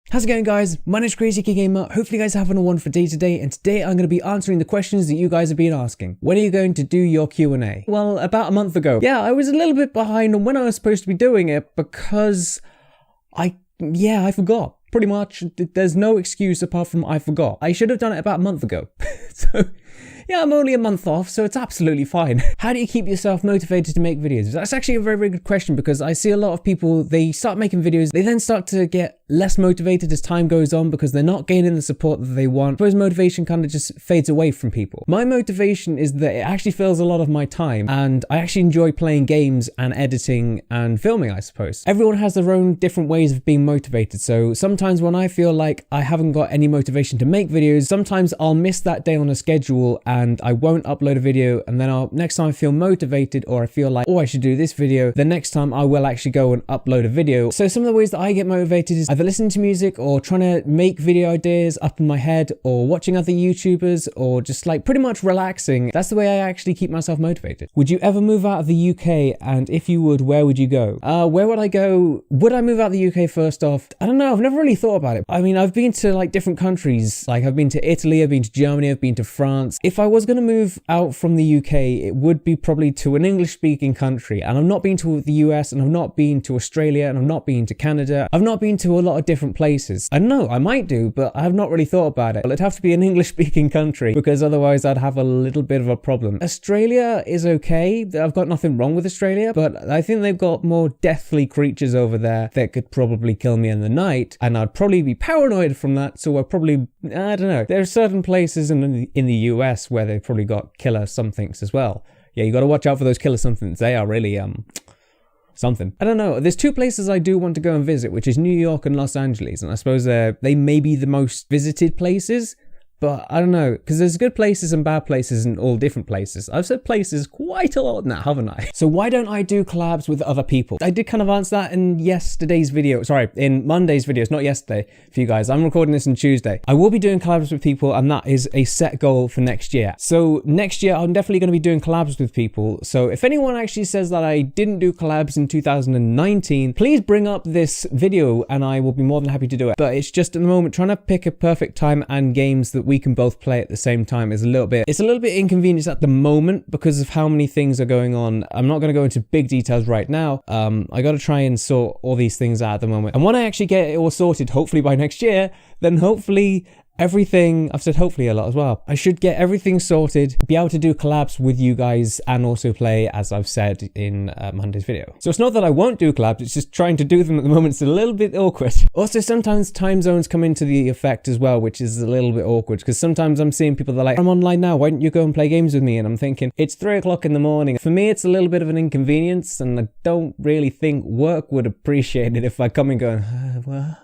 How's it going, guys? My name's CrazyUKGamer. Hopefully you guys are having a wonderful day today, and today I'm going to be answering the questions that you guys have been asking. When are you going to do your Q&A? Well, about a month ago. Yeah, I was a little bit behind on when I was supposed to be doing it because I forgot. Pretty much, there's no excuse apart from I forgot. I should have done it about a month ago. So, yeah, I'm only a month off, so it's absolutely fine. How do you keep yourself motivated to make videos? That's actually a very, very good question, because I see a lot of people, they start making videos, they then start to get less motivated as time goes on because they're not gaining the support that they want. I suppose motivation kind of just fades away from people. My motivation is that it actually fills a lot of my time, and I actually enjoy playing games and editing and filming, I suppose. Everyone has their own different ways of being motivated, so sometimes when I feel like I haven't got any motivation to make videos, sometimes I'll miss that day on a schedule and I won't upload a video, and then next time I feel motivated, or I feel like, oh, I should do this video, the next time I will actually go and upload a video. So some of the ways that I get motivated is either listening to music, or trying to make video ideas up in my head, or watching other YouTubers, or just like pretty much relaxing. That's the way I actually keep myself motivated. Would you ever move out of the UK? And if you would, where would you go? Where would I go? Would I move out of the UK first off? I don't know. I've never really thought about it. I mean, I've been to like different countries. Like I've been to Italy, I've been to Germany, I've been to France. If I was going to move out from the UK, it would be probably to an English speaking country. And I've not been to the US, and I've not been to Australia, and I've not been to Canada. I've not been to a lot of different places. I don't know, I might do, but I have not really thought about it. Well, it'd have to be an English speaking country, because otherwise I'd have a little bit of a problem. Australia is okay. I've got nothing wrong with Australia, but I think they've got more deathly creatures over there that could probably kill me in the night, and I'd probably be paranoid from that, so I'd probably, I don't know. There are certain places in the US where they've probably got killer somethings as well. Yeah, you got to watch out for those killer somethings. They are really, something. I don't know. There's two places I do want to go and visit, which is New York and Los Angeles. And I suppose they may be the most visited places, but I don't know, because there's good places and bad places in all different places. I've said places quite a lot now, haven't I? So why don't I do collabs with other people? I did kind of answer that in yesterday's video. Sorry, in Monday's videos, not yesterday for you guys. I'm recording this on Tuesday. I will be doing collabs with people, and that is a set goal for next year. So next year, I'm definitely going to be doing collabs with people. So if anyone actually says that I didn't do collabs in 2019, please bring up this video and I will be more than happy to do it. But it's just at the moment, trying to pick a perfect time and games that we can both play at the same time is a little bit inconvenience at the moment because of how many things are going on. I'm not going to go into big details right now. I got to try and sort all these things out at the moment. And when I actually get it all sorted, hopefully by next year, then hopefully everything, I've said hopefully a lot as well, I should get everything sorted, be able to do collabs with you guys and also play, as I've said in Monday's video. So it's not that I won't do collabs, it's just trying to do them at the moment. It's a little bit awkward. Also, sometimes time zones come into the effect as well, which is a little bit awkward, because sometimes I'm seeing people that are like, I'm online now, why don't you go and play games with me? And I'm thinking, it's 3 o'clock in the morning. For me, it's a little bit of an inconvenience, and I don't really think work would appreciate it if I come and go,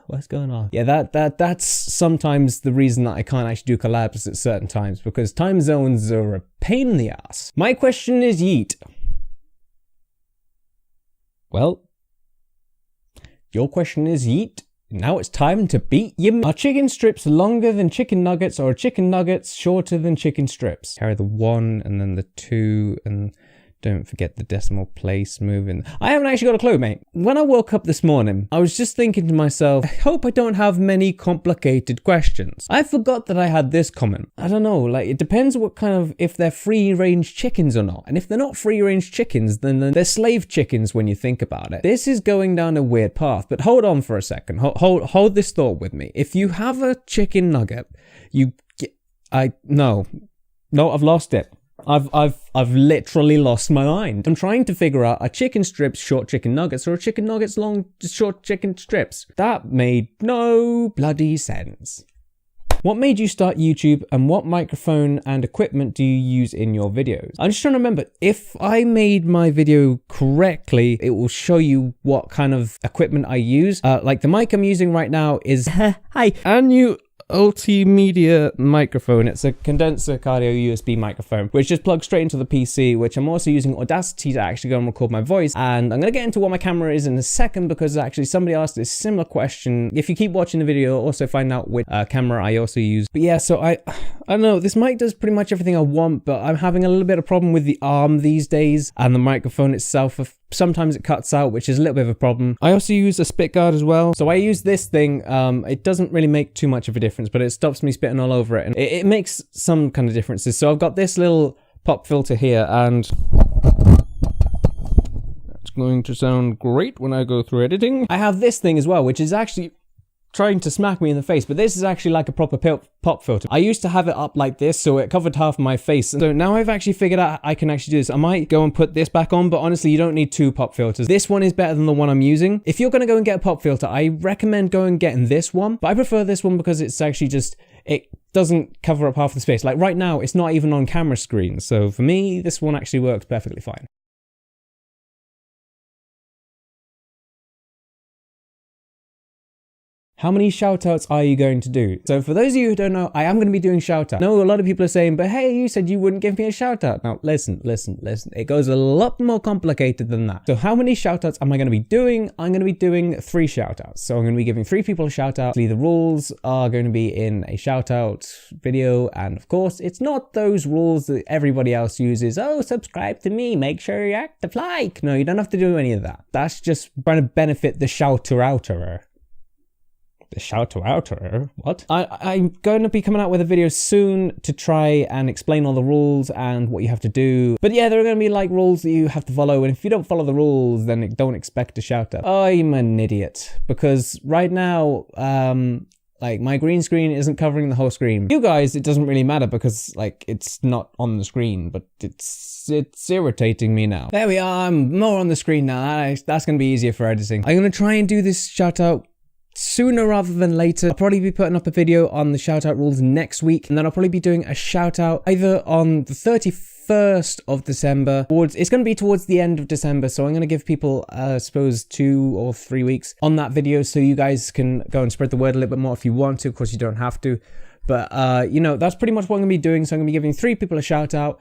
what's going on? Yeah, that's sometimes the reason that I can't actually do collabs at certain times, because time zones are a pain in the ass. My question is yeet. Well, your question is yeet. Now it's time to beat you. Are chicken strips longer than chicken nuggets, or are chicken nuggets shorter than chicken strips? Carry the 1 and then the 2, and don't forget the decimal place moving. I haven't actually got a clue, mate. When I woke up this morning, I was just thinking to myself, I hope I don't have many complicated questions. I forgot that I had this comment. I don't know, like it depends what kind of, if they're free-range chickens or not. And if they're not free-range chickens, then they're slave chickens when you think about it. This is going down a weird path, but hold on for a second. Hold this thought with me. If you have a chicken nugget, I've lost it. I've literally lost my mind. I'm trying to figure out, are chicken strips short chicken nuggets, or are chicken nuggets long short chicken strips? That made no bloody sense. What made you start YouTube, and what microphone and equipment do you use in your videos? I'm just trying to remember, if I made my video correctly, it will show you what kind of equipment I use. Like the mic I'm using right now is a new multimedia microphone. It's a condenser cardio USB microphone, which just plugs straight into the PC, which I'm also using Audacity to actually go and record my voice. And I'm going to get into what my camera is in a second, because actually somebody asked this similar question. If you keep watching the video, you'll also find out which camera I also use. But yeah, so I don't know, this mic does pretty much everything I want, but I'm having a little bit of problem with the arm these days and the microphone itself. Sometimes it cuts out, which is a little bit of a problem. I also use a spit guard as well. So I use this thing. It doesn't really make too much of a difference, but it stops me spitting all over it. And it makes some kind of differences. So I've got this little pop filter here, and it's going to sound great when I go through editing. I have this thing as well, which is actually trying to smack me in the face, but this is actually like a proper pop filter. I used to have it up like this, so it covered half of my face. So now I've actually figured out I can actually do this. I might go and put this back on, but honestly, you don't need 2 pop filters. This one is better than the one I'm using. If you're gonna go and get a pop filter, I recommend going and getting this one, but I prefer this one because it's actually just, it doesn't cover up half the space. Like right now, it's not even on camera screen. So for me, this one actually works perfectly fine. How many shoutouts are you going to do? So for those of you who don't know, I am going to be doing shoutouts. I know a lot of people are saying, but hey, you said you wouldn't give me a shoutout. Now listen. It goes a lot more complicated than that. So how many shoutouts am I going to be doing? I'm going to be doing 3 shoutouts. So I'm going to be giving 3 people a shoutout. The rules are going to be in a shoutout video. And of course, it's not those rules that everybody else uses. Oh, subscribe to me. Make sure you active like. No, you don't have to do any of that. That's just trying to benefit the shouter-outerer. The shout-outer? What? I'm going to be coming out with a video soon to try and explain all the rules and what you have to do. But yeah, there are going to be like rules that you have to follow, and if you don't follow the rules, then don't expect a shout-out. I'm an idiot, because right now, like my green screen isn't covering the whole screen. You guys, it doesn't really matter because like it's not on the screen, but it's irritating me now. There we are, I'm more on the screen now. That's going to be easier for editing. I'm going to try and do this shout-out sooner rather than later. I'll probably be putting up a video on the shoutout rules next week, and then I'll probably be doing a shoutout either on the 31st of December, it's going to be towards the end of December, so I'm going to give people, I suppose, 2 or 3 weeks on that video, so you guys can go and spread the word a little bit more if you want to. Of course, you don't have to, but you know, that's pretty much what I'm going to be doing. So I'm going to be giving 3 people a shoutout,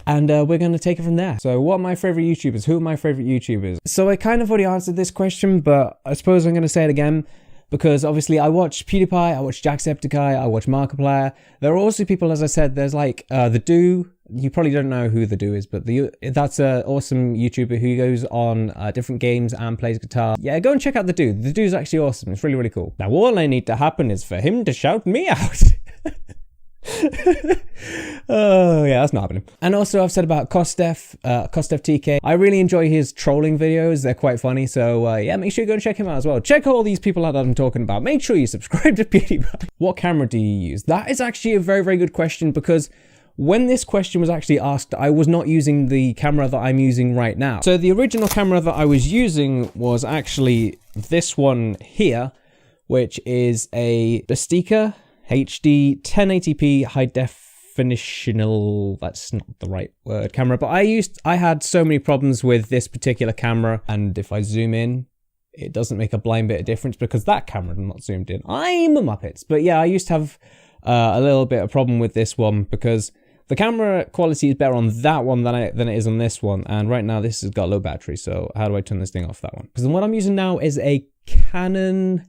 and we're going to take it from there. So what are my favorite YouTubers? Who are my favorite YouTubers? So I kind of already answered this question, but I suppose I'm going to say it again, because obviously I watch PewDiePie, I watch Jacksepticeye, I watch Markiplier. There are also people, as I said, there's like The Do. You probably don't know who The Do is, but that's an awesome YouTuber who goes on different games and plays guitar. Yeah, go and check out The Do. The Do's actually awesome. It's really, really cool. Now all I need to happen is for him to shout me out. Oh yeah, that's not happening. And also I've said about Kostef TK. I really enjoy his trolling videos. They're quite funny. So yeah, make sure you go and check him out as well. Check all these people out that I'm talking about. Make sure you subscribe to PewDiePie. What camera do you use? That is actually a very, very good question, because when this question was actually asked, I was not using the camera that I'm using right now. So the original camera that I was using was actually this one here, which is a Besteker HD 1080p high definitional, that's not the right word, camera, but I had so many problems with this particular camera, and if I zoom in, it doesn't make a blind bit of difference because that camera is not zoomed in. I'm a Muppets. But yeah, I used to have a little bit of problem with this one because the camera quality is better on that one than it is on this one, and right now this has got low battery, so how do I turn this thing off, that one? Because what I'm using now is a Canon,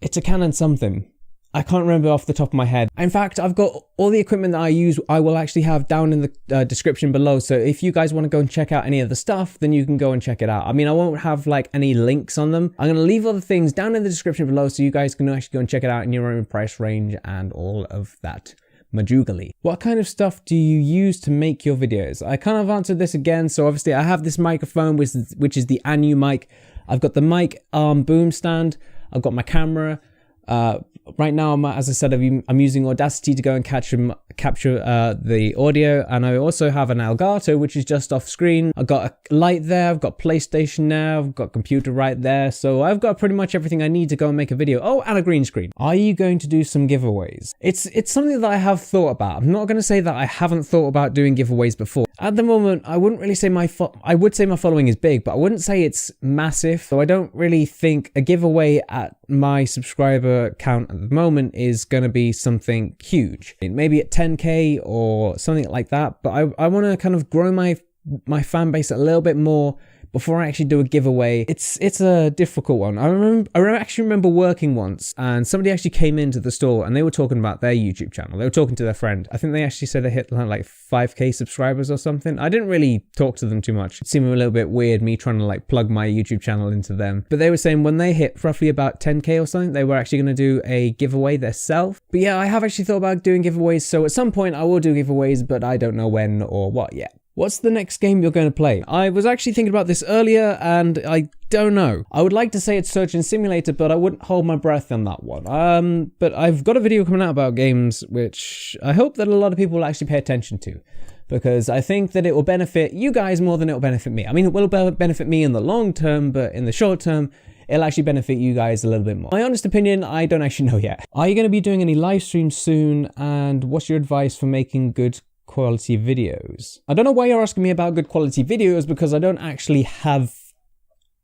it's a Canon something. I can't remember off the top of my head. In fact, I've got all the equipment that I use, I will actually have down in the description below. So if you guys want to go and check out any of the stuff, then you can go and check it out. I mean, I won't have like any links on them. I'm going to leave all the things down in the description below so you guys can actually go and check it out in your own price range and all of that majugali. What kind of stuff do you use to make your videos? I kind of answered this again. So obviously I have this microphone, which is the Auna mic. I've got the mic arm boom stand. I've got my camera. Right now, as I said, I'm using Audacity to go and capture the audio, and I also have an Elgato, which is just off screen. I've got a light there, I've got PlayStation now, I've got computer right there, so I've got pretty much everything I need to go and make a video. Oh, and a green screen. Are you going to do some giveaways? It's something that I have thought about. I'm not going to say that I haven't thought about doing giveaways before. At the moment, I wouldn't really say I would say my following is big, but I wouldn't say it's massive. So I don't really think a giveaway at my subscriber count at the moment is going to be something huge. Maybe at 10k or something like that. But I want to kind of grow my fan base a little bit more before I actually do a giveaway. It's a difficult one. I actually remember working once and somebody actually came into the store and they were talking about their YouTube channel. They were talking to their friend. I think they actually said they hit like 5k subscribers or something. I didn't really talk to them too much. It seemed a little bit weird me trying to like plug my YouTube channel into them. But they were saying when they hit roughly about 10k or something, they were actually going to do a giveaway themselves. But yeah, I have actually thought about doing giveaways. So at some point I will do giveaways, but I don't know when or what yet. What's the next game you're going to play? I was actually thinking about this earlier and I don't know. I would like to say it's Surgeon Simulator, but I wouldn't hold my breath on that one. But I've got a video coming out about games, which I hope that a lot of people will actually pay attention to, because I think that it will benefit you guys more than it will benefit me. I mean, it will benefit me in the long term, but in the short term, it'll actually benefit you guys a little bit more. My honest opinion, I don't actually know yet. Are you going to be doing any live streams soon? And what's your advice for making good quality videos? I don't know why you're asking me about good quality videos, because I don't actually have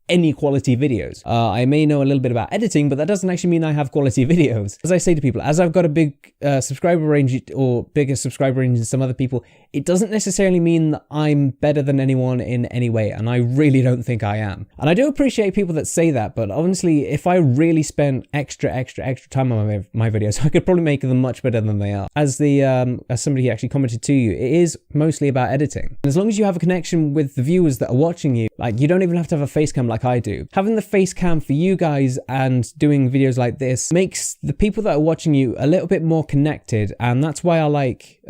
any quality videos. I may know a little bit about editing, but that doesn't actually mean I have quality videos. As I say to people, as I've got a big subscriber range or bigger subscriber range than some other people, it doesn't necessarily mean that I'm better than anyone in any way, and I really don't think I am. And I do appreciate people that say that, but honestly, if I really spent extra time on my videos, I could probably make them much better than they are. As somebody actually commented to you, it is mostly about editing. And as long as you have a connection with the viewers that are watching you, like you don't even have to have a face cam like I do. Having the face cam for you guys and doing videos like this makes the people that are watching you a little bit more connected, and that's why I like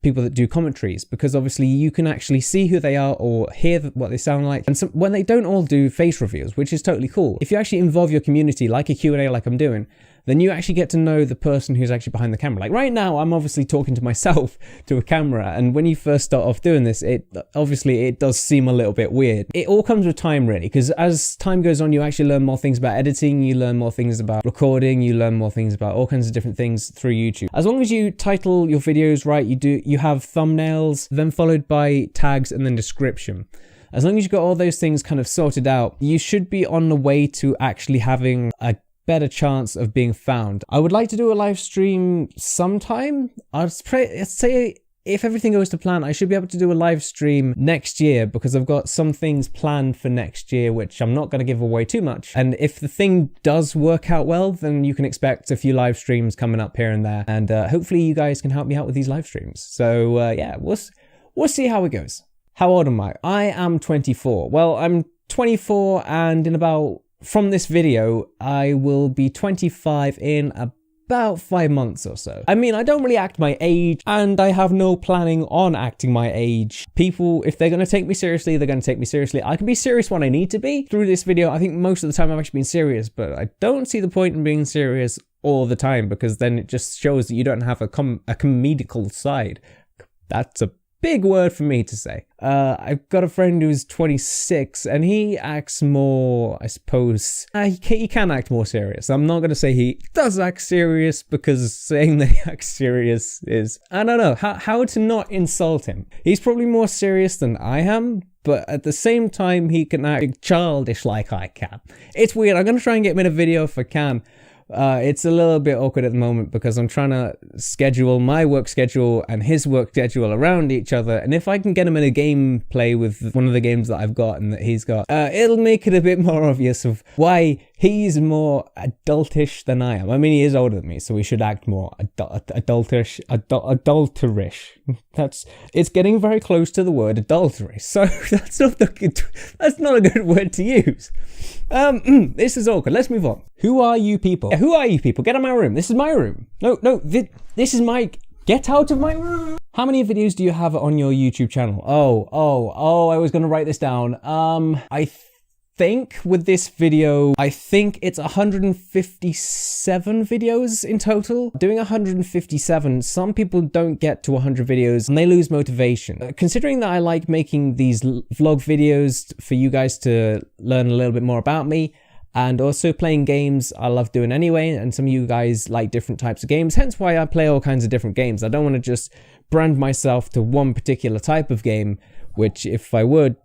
people that do commentaries, because obviously you can actually see who they are or hear what they sound like. And when they don't all do face reveals, which is totally cool, if you actually involve your community like a Q&A like I'm doing, then you actually get to know the person who's actually behind the camera. Like right now, I'm obviously talking to myself to a camera, and when you first start off doing this, it does seem a little bit weird. It all comes with time, really, because as time goes on, you actually learn more things about editing, you learn more things about recording, you learn more things about all kinds of different things through YouTube. As long as you title your videos right, you have thumbnails, then followed by tags and then description. As long as you've got all those things kind of sorted out, you should be on the way to actually having a better chance of being found. I would like to do a live stream sometime. I'd say if everything goes to plan, I should be able to do a live stream next year, because I've got some things planned for next year, which I'm not going to give away too much. And if the thing does work out well, then you can expect a few live streams coming up here and there. And hopefully you guys can help me out with these live streams. So yeah, we'll see how it goes. How old am I? I am 24. Well, I'm 24, and from this video, I will be 25 in about 5 months or so. I mean, I don't really act my age, and I have no planning on acting my age. People, if they're going to take me seriously, they're going to take me seriously. I can be serious when I need to be. Through this video, I think most of the time I've actually been serious, but I don't see the point in being serious all the time, because then it just shows that you don't have a comedical side. That's a big word for me to say. I've got a friend who's 26 and he acts more, I suppose, he can act more serious. I'm not going to say he does act serious, because saying that he acts serious is, I don't know, how to not insult him. He's probably more serious than I am, but at the same time, he can act childish like I can. It's weird. I'm going to try and get him in a video if I can. It's a little bit awkward at the moment, because I'm trying to schedule my work schedule and his work schedule around each other, and if I can get him in a gameplay with one of the games that I've got and that he's got, it'll make it a bit more obvious of why he's more adultish than I am. I mean, he is older than me, so we should act more adulterish. It's getting very close to the word adultery, so that's not a good word to use. This is awkward. Let's move on. Who are you people? Yeah, who are you people? Get out of my room. This is my room. No, this is my... Get out of my room. How many videos do you have on your YouTube channel? Oh, I was going to write this down. I think with this video, I think it's 157 videos in total. Doing 157, some people don't get to 100 videos and they lose motivation. Considering that I like making these vlog videos for you guys to learn a little bit more about me, and also playing games I love doing anyway, and some of you guys like different types of games, hence why I play all kinds of different games. I don't want to just brand myself to one particular type of game, which if I would,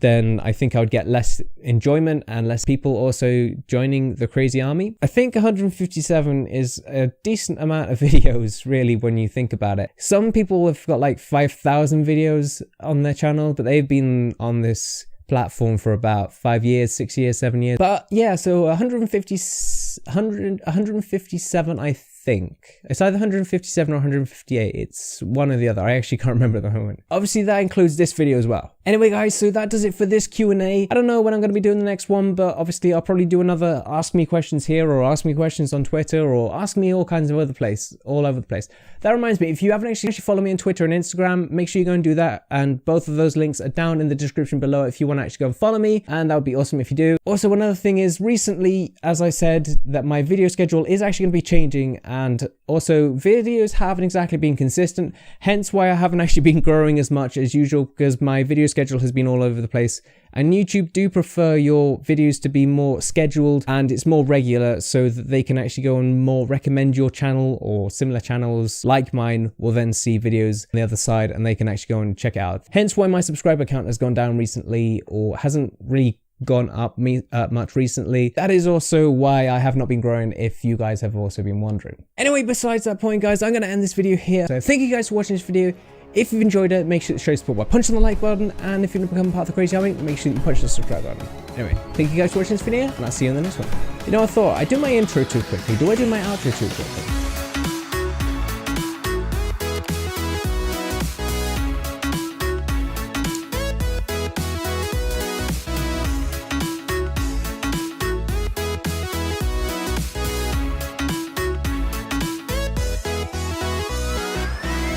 then I think I would get less enjoyment and less people also joining the CrazyArmy. I think 157 is a decent amount of videos, really, when you think about it. Some people have got like 5,000 videos on their channel, but they've been on this platform for about 5 years, 6 years, 7 years. But yeah, so 157, I think. It's either 157 or 158. It's one or the other. I actually can't remember at the moment. Obviously, that includes this video as well. Anyway, guys, so that does it for this Q&A. I don't know when I'm going to be doing the next one, but obviously I'll probably do another Ask Me Questions here, or Ask Me Questions on Twitter, or Ask Me all kinds of all over the place. That reminds me, if you haven't actually followed me on Twitter and Instagram, make sure you go and do that. And both of those links are down in the description below if you want to actually go and follow me. And that would be awesome if you do. Also, another thing is recently, as I said, that my video schedule is actually going to be changing. And also videos haven't exactly been consistent. Hence why I haven't actually been growing as much as usual, because my video schedule has been all over the place. And YouTube do prefer your videos to be more scheduled and it's more regular, so that they can actually go and more recommend your channel, or similar channels like mine will then see videos on the other side and they can actually go and check it out. Hence why my subscriber count has gone down recently, or hasn't really gone up much recently. That is also why I have not been growing, if you guys have also been wondering. Anyway, besides that point, guys, I'm going to end this video here. So thank you guys for watching this video. If you've enjoyed it, make sure to show support by punching the like button, and if you want to become part of the CrazyArmy, make sure you punch the subscribe button. Anyway, thank you guys for watching this video, and I'll see you in the next one. You know, I thought I'd do my intro too quickly. Do I do my outro too quickly?